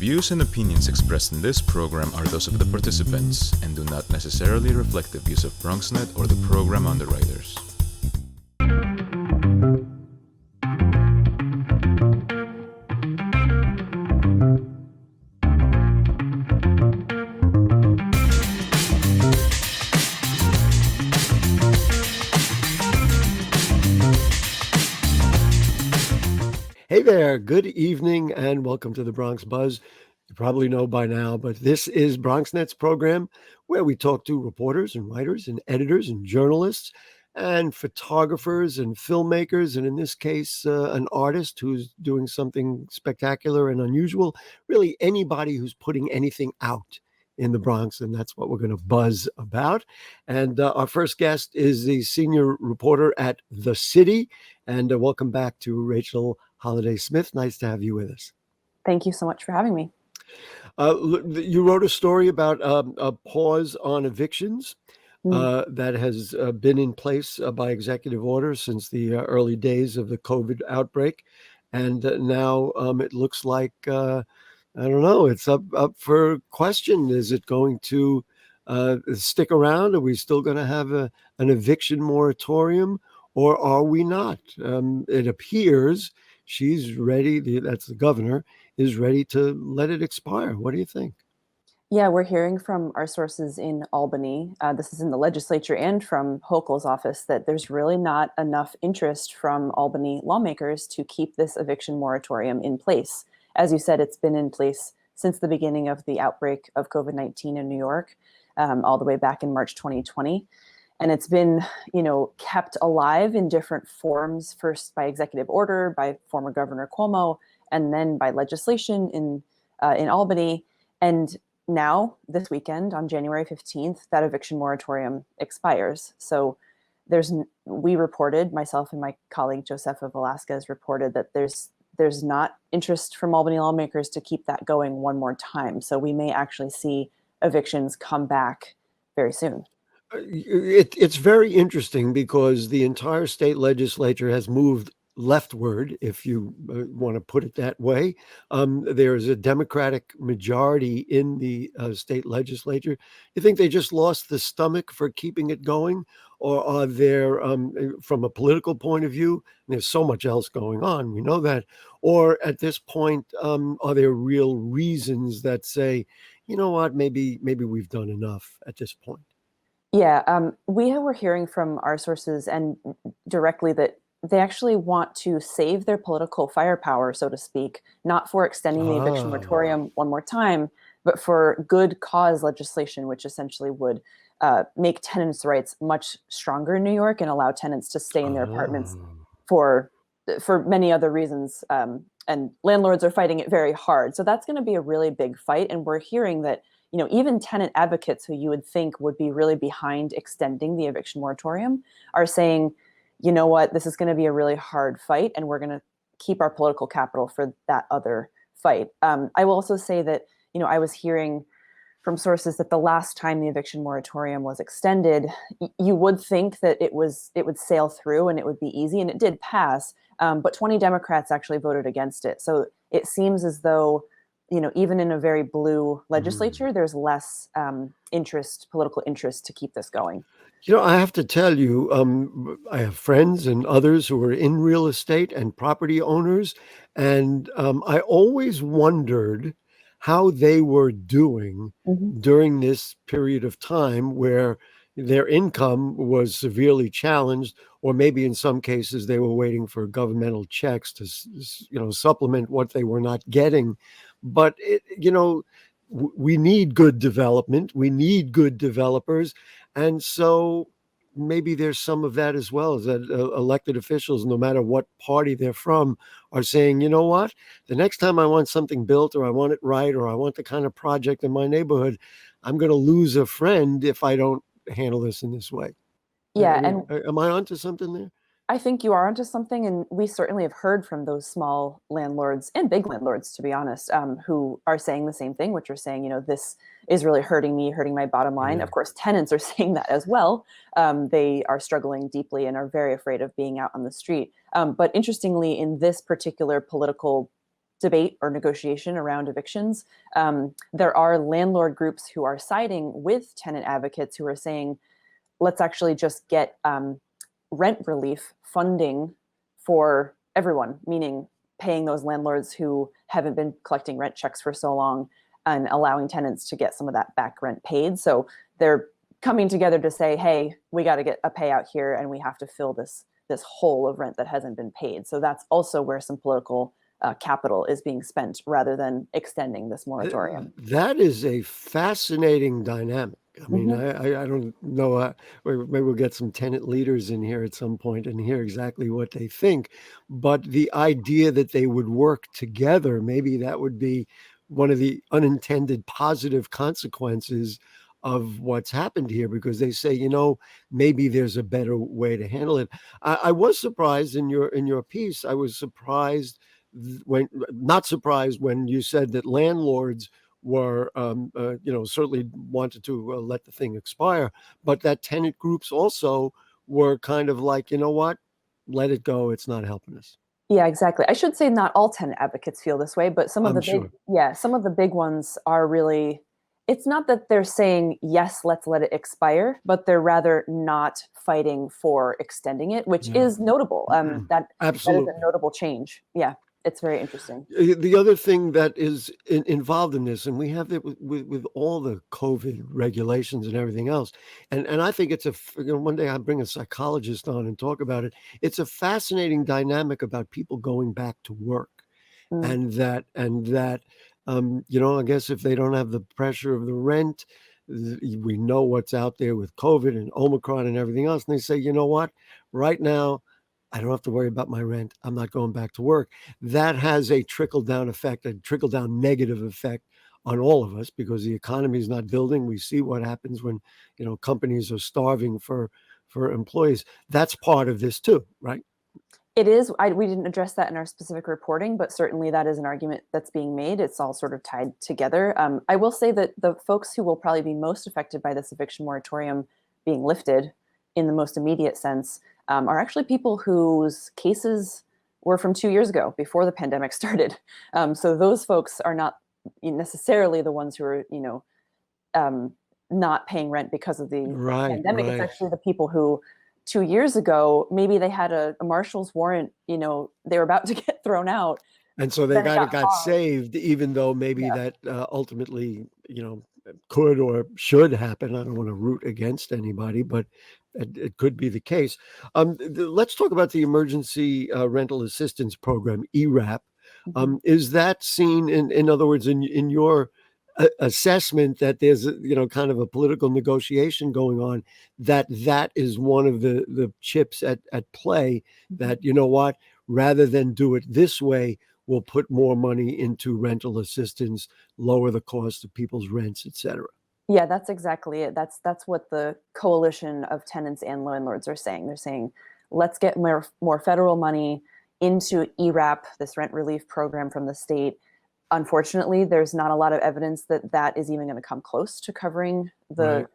views and opinions expressed in this program are those of the participants and do not necessarily reflect the views of BronxNet or the program underwriters. Hey there, good evening and welcome to the Bronx Buzz. You probably know by now, but this is BronxNet's program where we talk to reporters and writers and editors and journalists and photographers and filmmakers, and in this case, an artist who's doing something spectacular and unusual. Really, anybody who's putting anything out in the Bronx, and that's what we're going to buzz about. And our first guest is the senior reporter at The City, and welcome back to Rachel Holliday Smith. Nice to have you with us. Thank you so much for having me. You wrote a story about a pause on evictions that has been in place by executive order since the early days of the COVID outbreak. And now it looks like, I don't know, it's up for question. Is it going to stick around? Are we still going to have an eviction moratorium, or are we not? It appears she's ready, that's the governor, is ready to let it expire. What do you think? Yeah, we're hearing from our sources in Albany, this is in the legislature, and from Hochul's office, that there's really not enough interest from Albany lawmakers to keep this eviction moratorium in place. As you said, it's been in place since the beginning of the outbreak of COVID-19 in New York, all the way back in March 2020. And it's been, kept alive in different forms, first by executive order by former Governor Cuomo, and then by legislation in Albany. And now, this weekend, on January 15th, that eviction moratorium expires. So we reported, myself and my colleague Josefa Velasquez reported that there's not interest from Albany lawmakers to keep that going one more time. So we may actually see evictions come back very soon. It's very interesting because the entire state legislature has moved leftward, if you want to put it that way. There's a Democratic majority in the state legislature. You think they just lost the stomach for keeping it going? Or are there, from a political point of view, there's so much else going on, we know that, or at this point, are there real reasons that say, you know what, maybe we've done enough at this point? Yeah, we were hearing from our sources and directly that they actually want to save their political firepower, so to speak, not for extending the eviction moratorium one more time, but for good cause legislation, which essentially would make tenants' rights much stronger in New York and allow tenants to stay in their apartments for many other reasons. And landlords are fighting it very hard. So that's going to be a really big fight. And we're hearing that even tenant advocates who you would think would be really behind extending the eviction moratorium are saying, you know what, this is going to be a really hard fight, and we're going to keep our political capital for that other fight. I will also say that, I was hearing from sources that the last time the eviction moratorium was extended, you would think that it would sail through and it would be easy, and it did pass, but 20 Democrats actually voted against it. So it seems as though even in a very blue legislature, there's less political interest to keep this going. I have to tell you, I have friends and others who are in real estate and property owners, and I always wondered how they were doing during this period of time where their income was severely challenged, or maybe in some cases they were waiting for governmental checks to, supplement what they were not getting. But, we need good development. We need good developers. And so maybe there's some of that as well, is that elected officials, no matter what party they're from, are saying, you know what, the next time I want something built, or I want it right, or I want the kind of project in my neighborhood, I'm going to lose a friend if I don't handle this in this way. Yeah. Am I onto something there? I think you are onto something, and we certainly have heard from those small landlords and big landlords, to be honest, who are saying the same thing, which are saying, this is really hurting me, hurting my bottom line. Of course, tenants are saying that as well. They are struggling deeply and are very afraid of being out on the street. But interestingly, in this particular political debate or negotiation around evictions. There are landlord groups who are siding with tenant advocates who are saying, let's actually just get rent relief funding for everyone, meaning paying those landlords who haven't been collecting rent checks for so long and allowing tenants to get some of that back rent paid. So they're coming together to say, hey, we got to get a payout here and we have to fill this hole of rent that hasn't been paid. So that's also where some political capital is being spent rather than extending this moratorium. That is a fascinating dynamic. I mean, I don't know. Maybe we'll get some tenant leaders in here at some point and hear exactly what they think. But the idea that they would work together, maybe that would be one of the unintended positive consequences of what's happened here, because they say, maybe there's a better way to handle it. I was surprised in your piece. I was surprised not surprised when you said that landlords were, certainly wanted to let the thing expire, but that tenant groups also were kind of like, you know what, let it go. It's not helping us. Yeah, exactly. I should say not all tenant advocates feel this way, but some of some of the big ones are really, it's not that they're saying, yes, let's let it expire, but they're rather not fighting for extending it, which is notable. That is a notable change. Yeah. It's very interesting. The other thing that is involved in this, and we have it with all the COVID regulations and everything else, and I think it's one day I bring a psychologist on and talk about it. It's a fascinating dynamic about people going back to work, and that I guess if they don't have the pressure of the rent, we know what's out there with COVID and Omicron and everything else, and they say, you know what, right now, I don't have to worry about my rent. I'm not going back to work. That has a trickle-down effect, a trickle-down negative effect on all of us, because the economy is not building. We see what happens when, companies are starving for employees. That's part of this too, right? It is. We didn't address that in our specific reporting, but certainly that is an argument that's being made. It's all sort of tied together. I will say that the folks who will probably be most affected by this eviction moratorium being lifted in the most immediate sense are actually people whose cases were from 2 years ago, before the pandemic started. So those folks are not necessarily the ones who are, not paying rent because of the pandemic. It's actually the people who 2 years ago, maybe they had a marshal's warrant, they were about to get thrown out. And so they got saved, even though maybe that ultimately, could or should happen. I don't want to root against anybody, but it could be the case. Let's talk about the Emergency Rental Assistance Program, ERAP. Is that seen, in other words, in your assessment, that there's kind of a political negotiation going on, that is one of the chips at play, that, what, rather than do it this way, we'll put more money into rental assistance, lower the cost of people's rents, et cetera? Yeah, that's exactly it. That's what the coalition of tenants and landlords are saying. They're saying, let's get more federal money into ERAP, this rent relief program from the state. Unfortunately, there's not a lot of evidence that is even going to come close to covering the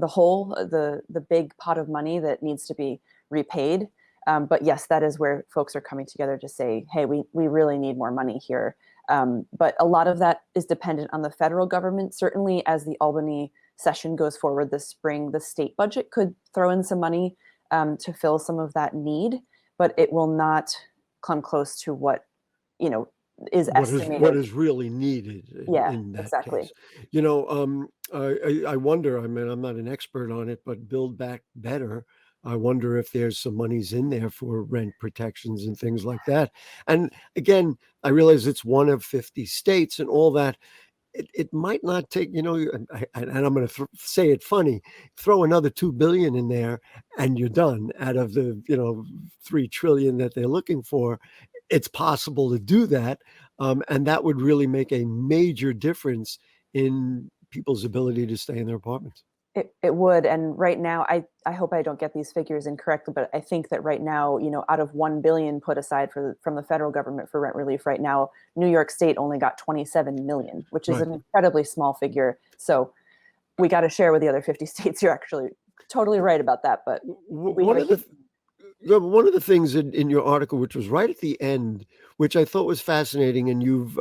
whole, the big pot of money that needs to be repaid. But yes, that is where folks are coming together to say, hey, we really need more money here. But a lot of that is dependent on the federal government. Certainly, as the Albany session goes forward this spring, the state budget could throw in some money to fill some of that need, but it will not come close to what, is estimated. What is really needed in that exactly. case. I wonder, I mean, I'm not an expert on it, but Build Back Better, I wonder if there's some monies in there for rent protections and things like that. And again, I realize it's one of 50 states and all that. It might not take, and I'm going to say it funny, throw another $2 billion in there and you're done out of the, $3 trillion that they're looking for. It's possible to do that. And that would really make a major difference in people's ability to stay in their apartments. It would. And right now, I hope I don't get these figures incorrectly, but I think that right now, out of $1 billion put aside from the federal government for rent relief right now, New York State only got 27 million, which is an incredibly small figure. So we got to share with the other 50 states. You're actually totally right about that. But Yeah, but one of the things in your article, which was right at the end, which I thought was fascinating, and you've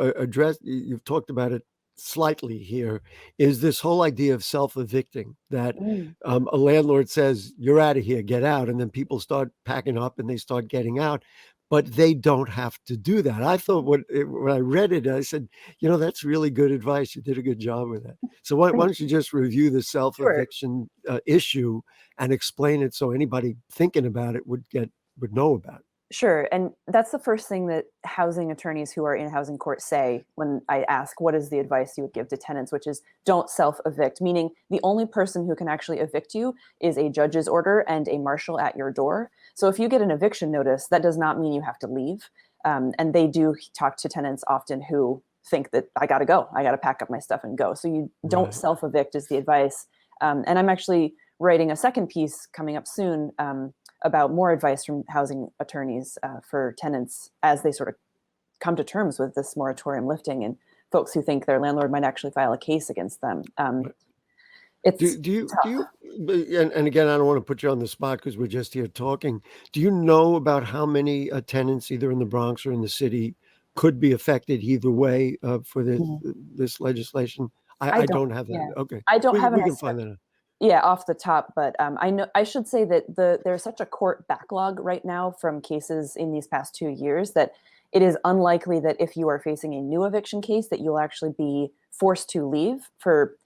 you've talked about it slightly here, is this whole idea of self-evicting. That Mm. a landlord says, "You're out of here, get out," and then people start packing up and they start getting out, but they don't have to do that. I thought when I read it, I said, that's really good advice. You did a good job with that. So why don't you just review the Sure. self-eviction issue and explain it so anybody thinking about it would know about it. Sure. And that's the first thing that housing attorneys who are in housing court say when I ask, what is the advice you would give to tenants, which is don't self evict, meaning the only person who can actually evict you is a judge's order and a marshal at your door. So if you get an eviction notice, that does not mean you have to leave. And they do talk to tenants often who think that I got to go, I got to pack up my stuff and go. So you don't Right. self evict is the advice. And I'm actually writing a second piece coming up soon about more advice from housing attorneys for tenants as they sort of come to terms with this moratorium lifting and folks who think their landlord might actually file a case against them. Right. It's Do you, and again, I don't want to put you on the spot because we're just here talking. Do you know about how many tenants, either in the Bronx or in the city, could be affected either way for Mhm. this legislation? I I don't, don't have yeah, that. Okay, I don't have an we can estimate. find that out. Yeah, off the top, but I know I should say that there's such a court backlog right now from cases in these past 2 years that it is unlikely that if you are facing a new eviction case that you'll actually be forced to leave for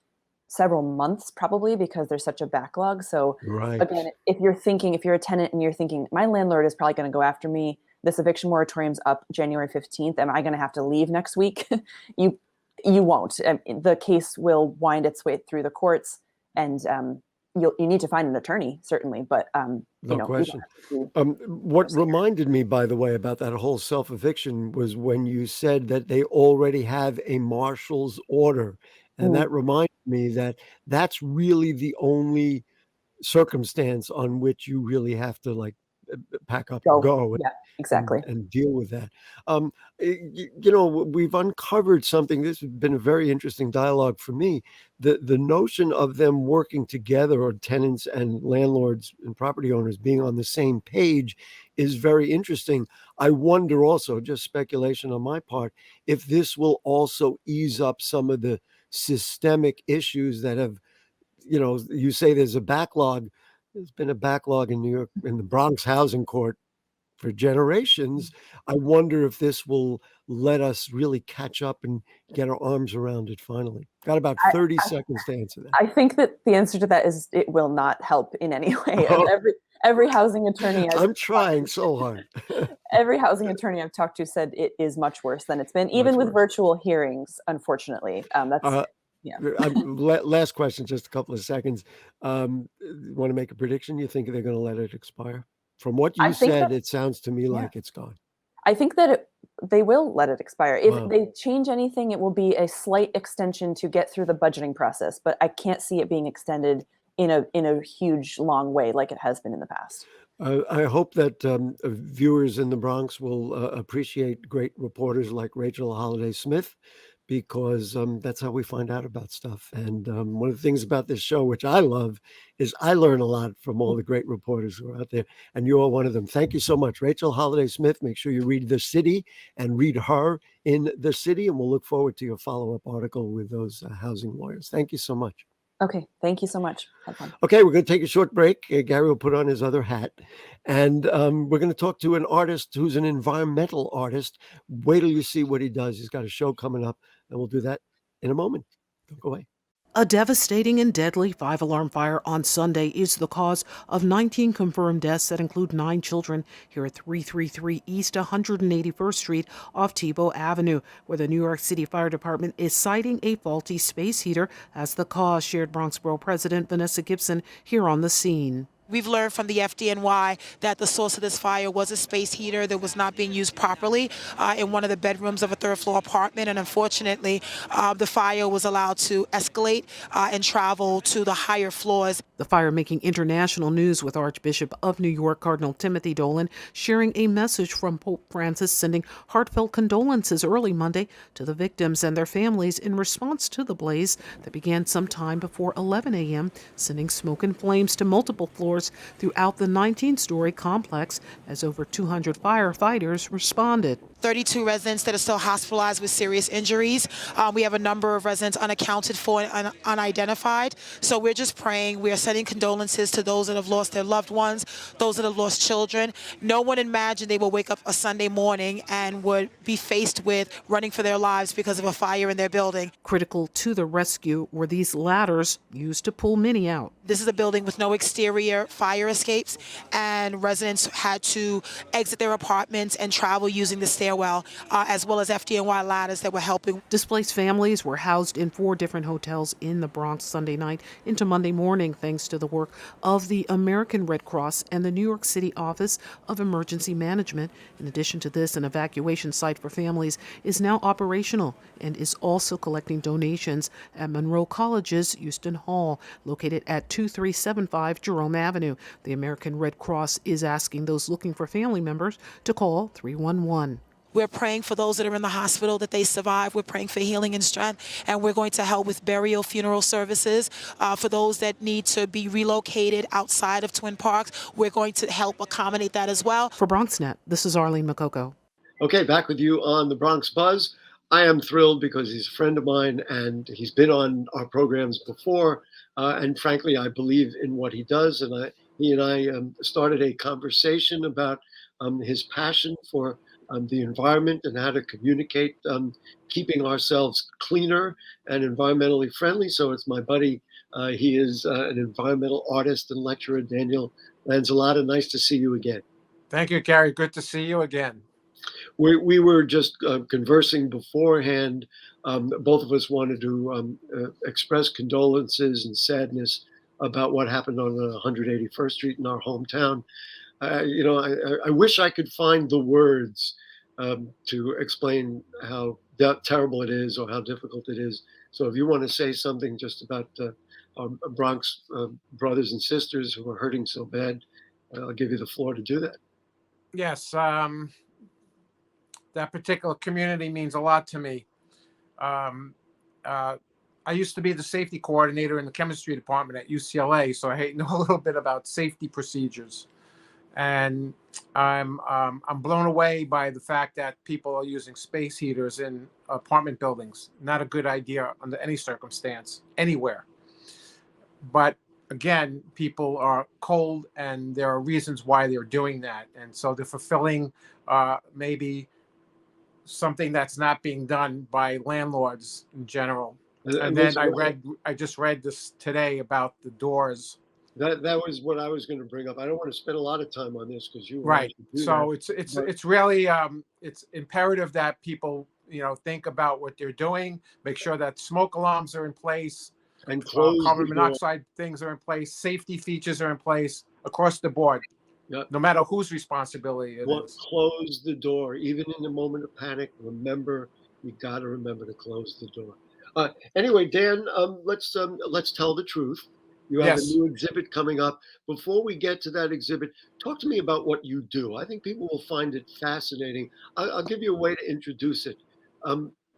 several months probably because there's such a backlog. So Right. again, if you're a tenant and you're thinking my landlord is probably going to go after me, this eviction moratorium's up January 15th, am I going to have to leave next week? you you won't. The case will wind its way through the courts and you need to find an attorney certainly, but No you don't question. have to be What forced. reminded me, by the way, about that whole self-eviction was when you said that they already have a marshal's order, and Mm, that reminded me that that's really the only circumstance on which you really have to, like, pack up and go. go Yeah, exactly. and deal with that. We've uncovered something. This has been a very interesting dialogue for me. The notion of them working together, or tenants and landlords and property owners being on the same page, is very interesting. I wonder also, just speculation on my part, if this will also ease up some of the systemic issues that have, you say there's a backlog. There's been a backlog in New York, in the Bronx housing court, for generations. I wonder if this will let us really catch up and get our arms around it finally. Got about I, 30 I seconds to answer that. I think that the answer to that is it will not help in any way. Oh, Every housing attorney I've I'm talked trying so hard. every housing attorney I've talked to said it is much worse than it's been, even Much with worse. virtual hearings, unfortunately. That's Uh, yeah. last question, just a couple of seconds. Want to make a prediction? You think they're going to let it expire? From what I you think said, that it sounds to me yeah. like it's gone. I think that they will let it expire. If Wow. they change anything, it will be a slight extension to get through the budgeting process, but I can't see it being extended in a huge long way like it has been in the past. I hope that viewers in the Bronx will appreciate great reporters like Rachel Holliday Smith, because that's how we find out about stuff. And one of the things about this show, which I love, is I learn a lot from all the great reporters who are out there, and you are one of them. Thank you so much, Rachel Holliday Smith. Make sure you read The City and read her in The City, and we'll look forward to your follow-up article with those housing lawyers. Thank you so much. Okay, thank you so much. Had fun. Okay, we're going to take a short break. Gary will put on his other hat, and we're going to talk to an artist who's an environmental artist. Wait till you see what he does. He's got a show coming up, and we'll do that in a moment. Don't go away. A devastating and deadly five-alarm fire on Sunday is the cause of 19 confirmed deaths that include 9 children here at 333 East 181st Street off Tebow Avenue, where the New York City Fire Department is citing a faulty space heater as the cause, shared Bronx Borough President Vanessa Gibson here on the scene. We've learned from the FDNY that the source of this fire was a space heater that was not being used properly in one of the bedrooms of a third-floor apartment, and unfortunately, the fire was allowed to escalate and travel to the higher floors. The fire making international news, with Archbishop of New York Cardinal Timothy Dolan sharing a message from Pope Francis, sending heartfelt condolences early Monday to the victims and their families in response to the blaze that began sometime before 11 a.m., sending smoke and flames to multiple floors floors throughout the 19-story complex as over 200 firefighters responded. 32 residents that are still hospitalized with serious injuries. We have a number of residents unaccounted for and unidentified. So we're just praying. We are sending condolences to those that have lost their loved ones, those that have lost children. No one imagined they would wake up a Sunday morning and would be faced with running for their lives because of a fire in their building. Critical to the rescue were these ladders used to pull many out. This is a building with no exterior fire escapes, and residents had to exit their apartments and travel using the stairwell, as well as FDNY ladders that were helping. Displaced families were housed in 4 different hotels in the Bronx Sunday night into Monday morning, thanks to the work of the American Red Cross and the New York City Office of Emergency Management. In addition to this, an evacuation site for families is now operational and is also collecting donations at Monroe College's Houston Hall, located at 2375 Jerome Avenue. The American Red Cross is asking those looking for family members to call 311. We're praying for those that are in the hospital that they survive. We're praying for healing and strength, and we're going to help with burial, funeral services. For those that need to be relocated outside of Twin Parks, we're going to help accommodate that as well. For BronxNet, this is Arlene Makoko. Okay, back with you on the Bronx Buzz. I am thrilled because he's a friend of mine and he's been on our programs before. And frankly, I believe in what he does. And he and I started a conversation about his passion for the environment and how to communicate keeping ourselves cleaner and environmentally friendly. So it's my buddy. He is an environmental artist and lecturer, Daniel Lanzilotta. Nice to see you again. Thank you, Gary. Good to see you again. We were just conversing beforehand. Both of us wanted to express condolences and sadness about what happened on 181st Street in our hometown. I wish I could find the words to explain how terrible it is or how difficult it is. So if you want to say something just about our Bronx brothers and sisters who are hurting so bad, I'll give you the floor to do that. Yes, that particular community means a lot to me. I used to be the safety coordinator in the chemistry department at UCLA, so I know a little bit about safety procedures. And I'm blown away by the fact that people are using space heaters in apartment buildings. Not a good idea under any circumstance, anywhere. But again, people are cold, and there are reasons why they're doing that. And so they're fulfilling maybe something that's not being done by landlords in general. And then I just read this today about the doors. That was what I was going to bring up. I don't want to spend a lot of time on this because you right. So it's really it's imperative that people think about what they're doing, make sure that smoke alarms are in place, and carbon monoxide things are in place, safety features are in place across the board. Yep. No matter whose responsibility it is. Close the door, even in the moment of panic. Remember, you got to remember to close the door. Anyway, Dan, let's tell the truth. You have a new exhibit coming up. Before we get to that exhibit, talk to me about what you do. I think people will find it fascinating. I'll give you a way to introduce it.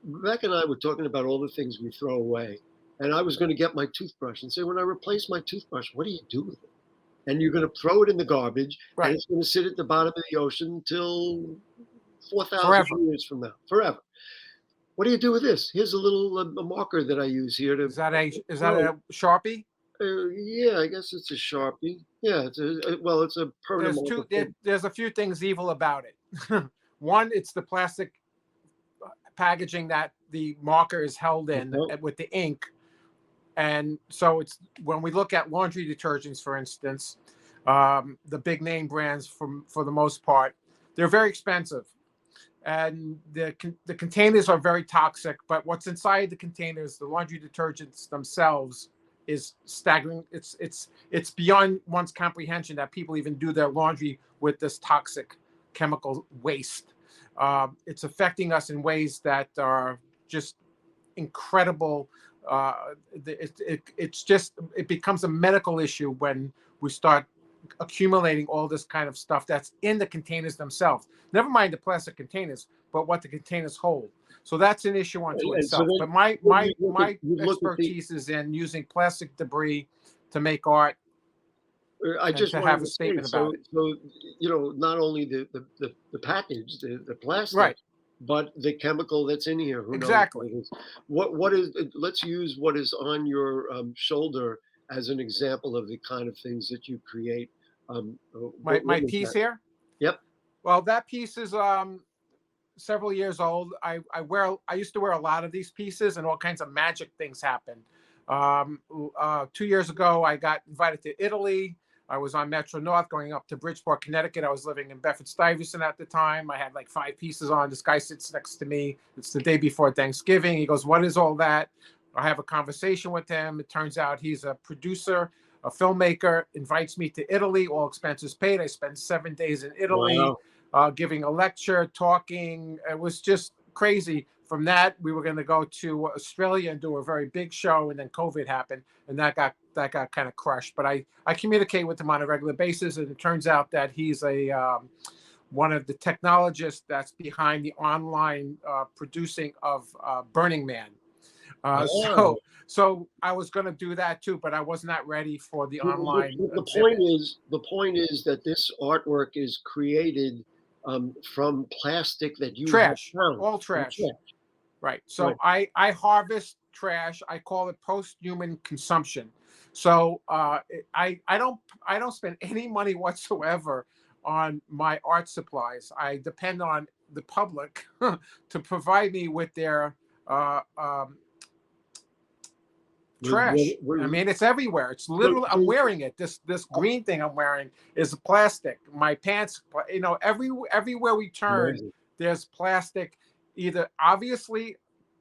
Rebecca and I were talking about all the things we throw away. And I was going to get my toothbrush and say, when I replace my toothbrush, what do you do with it? And you're going to throw it in the garbage, right, and it's going to sit at the bottom of the ocean until 4,000 years from now, forever. What do you do with this? Here's a little a marker that I use here to. Is that a Sharpie? Yeah, I guess it's a Sharpie. Yeah, it's a permanent. There's a few things evil about it. One, it's the plastic packaging that the marker is held in with the ink. And so it's when we look at laundry detergents, for instance, the big name brands for the most part, they're very expensive. And the containers are very toxic, but what's inside the containers, the laundry detergents themselves, is staggering. It's beyond one's comprehension that people even do their laundry with this toxic chemical waste. It's affecting us in ways that are just incredible. It becomes a medical issue when we start accumulating all this kind of stuff that's in the containers themselves. Never mind the plastic containers, but what the containers hold. So that's an issue unto itself. But my expertise is in using plastic debris to make art I and just to wanted have a to say, statement about it. so not only the package, the plastic, Right. but the chemical that's in here. Who knows what Exactly. it is? What is? Let's use what is on your shoulder as an example of the kind of things that you create. My what is piece that? here. Yep. Well, that piece is several years old. I used to wear a lot of these pieces, and all kinds of magic things happened. 2 years ago, I got invited to Italy. I was on Metro North going up to Bridgeport, Connecticut. I was living in Bedford-Stuyvesant at the time. I had like 5 pieces on. This guy sits next to me. It's the day before Thanksgiving. He goes, "What is all that?" I have a conversation with him. It turns out he's a producer, a filmmaker, invites me to Italy, all expenses paid. I spent 7 days in Italy, Wow. giving a lecture, talking. It was just crazy. From that, we were going to go to Australia and do a very big show, and then COVID happened, and that got kind of crushed. But I communicate with him on a regular basis, and it turns out that he's a one of the technologists that's behind the online producing of Burning Man. Oh. So I was going to do that too, but I was not ready for the online But the exhibit. point is that this artwork is created from plastic that you have Trash, found. all From trash. Right. So Right. I harvest trash. I call it post-human consumption. So I don't spend any money whatsoever on my art supplies. I depend on the public to provide me with their uh, um, trash. I mean, it's everywhere. It's literally, I'm wearing it. This green thing I'm wearing is plastic. My pants, everywhere we turn, Amazing. there's plastic, either obviously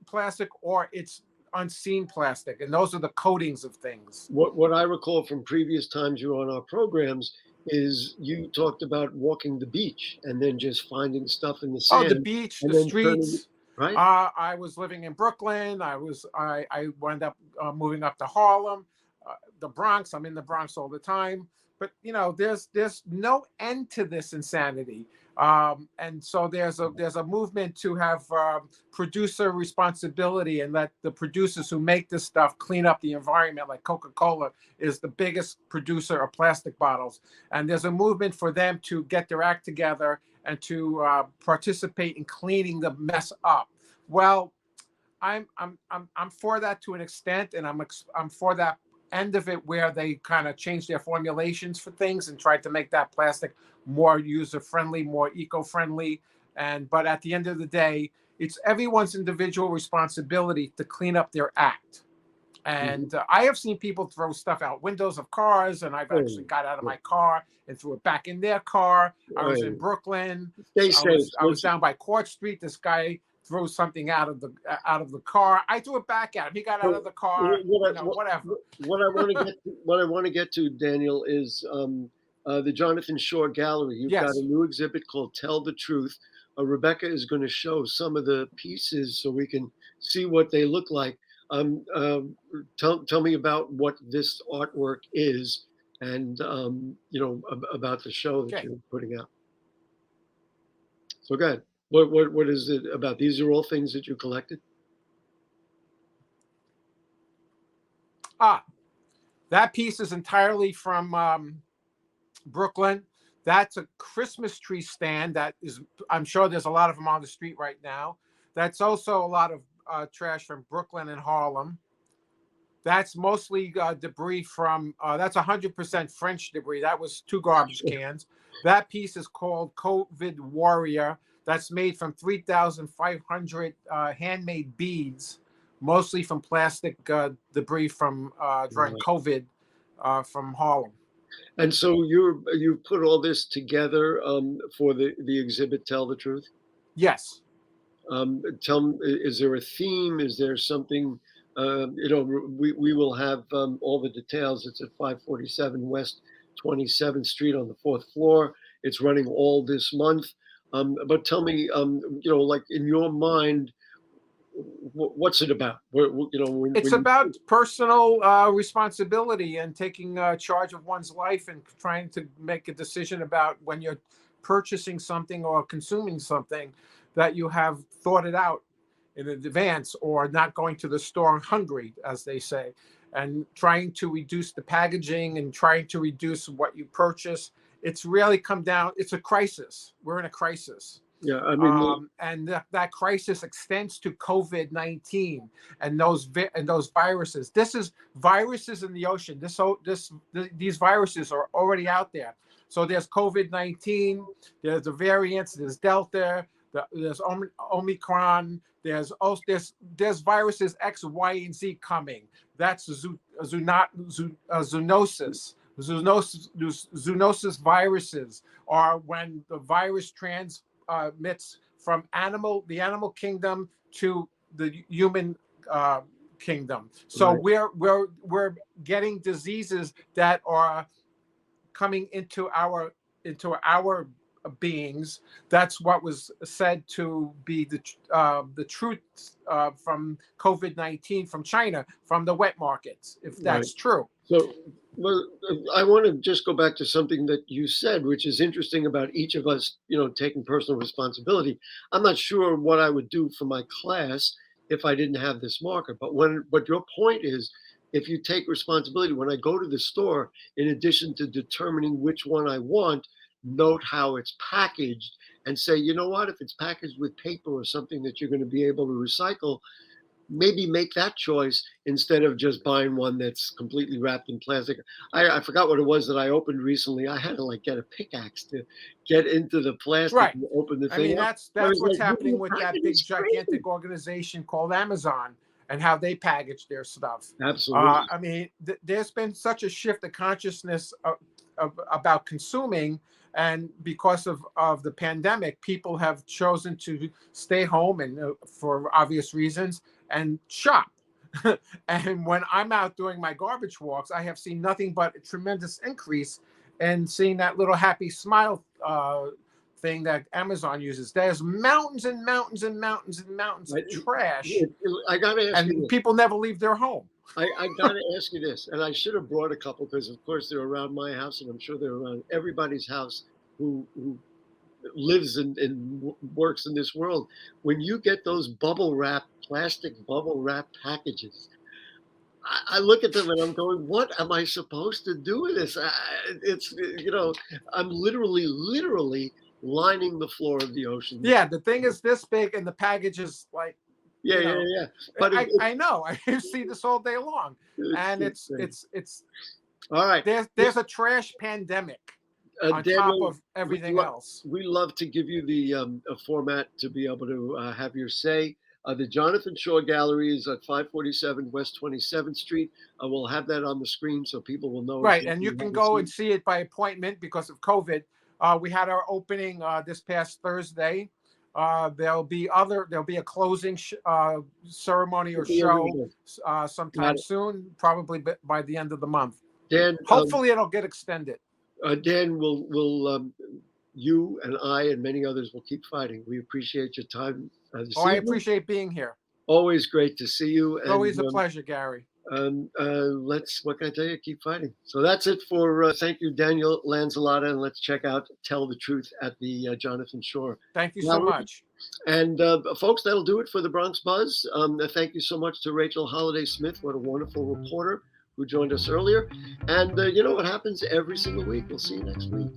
plastic or it's unseen plastic. And those are the coatings of things. What I recall from previous times you were on our programs is you talked about walking the beach and then just finding stuff in the Oh, the sand beach, and the then turning it, streets. right? I was living in Brooklyn. I wound up moving up to Harlem, the Bronx. I'm in the Bronx all the time. But there's no end to this insanity. And so there's a movement to have producer responsibility and let the producers who make this stuff clean up the environment. Like Coca-Cola is the biggest producer of plastic bottles, and there's a movement for them to get their act together and to participate in cleaning the mess up. Well, I'm for that to an extent, and I'm for that end of it where they kind of change their formulations for things and try to make that plastic more user friendly, more eco friendly. But at the end of the day, it's everyone's individual responsibility to clean up their act. And I have seen people throw stuff out windows of cars, and I've actually got out of my car and threw it back in their car. I was in Brooklyn. Stay safe. I was down by Court Street. This guy threw something out of the car. I threw it back at him. He got out of the car. Whatever. What I want to get to, Daniel, is the Jonathan Shorr Gallery. You've got a new exhibit called "Tell the Truth." Rebecca is going to show some of the pieces so we can see what they look like. Tell me about what this artwork is, and about the show that you're putting out. So go ahead. What is it about? These are all things that you collected? That piece is entirely from Brooklyn. That's a Christmas tree stand that is, I'm sure there's a lot of them on the street right now. That's also a lot of trash from Brooklyn and Harlem. That's mostly debris from, that's 100% French debris. That was 2 garbage cans. That piece is called COVID Warrior. That's made from 3,500 handmade beads, mostly from plastic debris from during COVID from Harlem. And so you've put all this together for the exhibit, Tell the Truth? Yes. Tell me, is there a theme? Is there something? We will have all the details. It's at 547 West 27th Street on the 4th floor. It's running all this month. But tell me, like in your mind, what's it about? It's about personal responsibility and taking charge of one's life and trying to make a decision about when you're purchasing something or consuming something that you have thought it out in advance, or not going to the store hungry, as they say. and trying to reduce the packaging and trying to reduce what you purchase. It's really come down. It's a crisis. We're in a crisis. Yeah, I mean, and that crisis extends to COVID-19 and those viruses. This is viruses in the ocean. These viruses are already out there. So there's COVID-19. There's the variants. There's Delta. There's Omicron. There's viruses X, Y, and Z coming. That's zoonosis. Zoonosis viruses are when the virus transmits from the animal kingdom to the human kingdom. So right. we're getting diseases that are coming into our beings. That's what was said to be the truth from COVID-19 from China, from the wet markets, if that's true. So, well, I want to just go back to something that you said, which is interesting about each of us, taking personal responsibility. I'm not sure what I would do for my class if I didn't have this marker. But your point is, if you take responsibility, when I go to the store, in addition to determining which one I want, note how it's packaged and say, you know what, if it's packaged with paper or something that you're going to be able to recycle, maybe make that choice instead of just buying one that's completely wrapped in plastic. I forgot what it was that I opened recently. I had to get a pickaxe to get into the plastic and open the thing. I mean, that's what's happening with that big gigantic organization called Amazon and how they package their stuff. Absolutely. I mean, there's been such a shift of consciousness about consuming. And because of the pandemic, people have chosen to stay home and for obvious reasons and shop. And when I'm out doing my garbage walks, I have seen nothing but a tremendous increase in seeing that little happy smile thing that Amazon uses. There's mountains and mountains and mountains and mountains of trash. I gotta ask you and people never leave their home. I gotta ask you this, and I should have brought a couple because, of course, they're around my house, and I'm sure they're around everybody's house who lives and works in this world. When you get those plastic bubble wrap packages, I look at them and I'm going, what am I supposed to do with this? I'm literally lining the floor of the ocean. Yeah, the thing is this big, and the package is like. Yeah. But I know. I see this all day long, and it's all right. There's a trash pandemic on Daniel, top of everything else. We love to give you the a format to be able to have your say. The Jonathan Shorr Gallery is at 547 West 27th Street. We'll have that on the screen so people will know. Right, and you can go and see it by appointment because of COVID. We had our opening this past Thursday. There'll be a closing ceremony or show sometime soon, probably by the end of the month. Dan, hopefully it'll get extended. Dan, will you and I and many others will keep fighting. We appreciate your time. I appreciate being here. Always great to see you. It's always a pleasure, Gary. What can I tell you? Keep fighting. So that's it for, thank you, Daniel Lanzilotta, and let's check out Tell the Truth at the Jonathan Shorr. Thank you so much. And folks, that'll do it for the Bronx Buzz. Thank you so much to Rachel Holliday Smith. What a wonderful reporter who joined us earlier. And you know what happens every single week. We'll see you next week.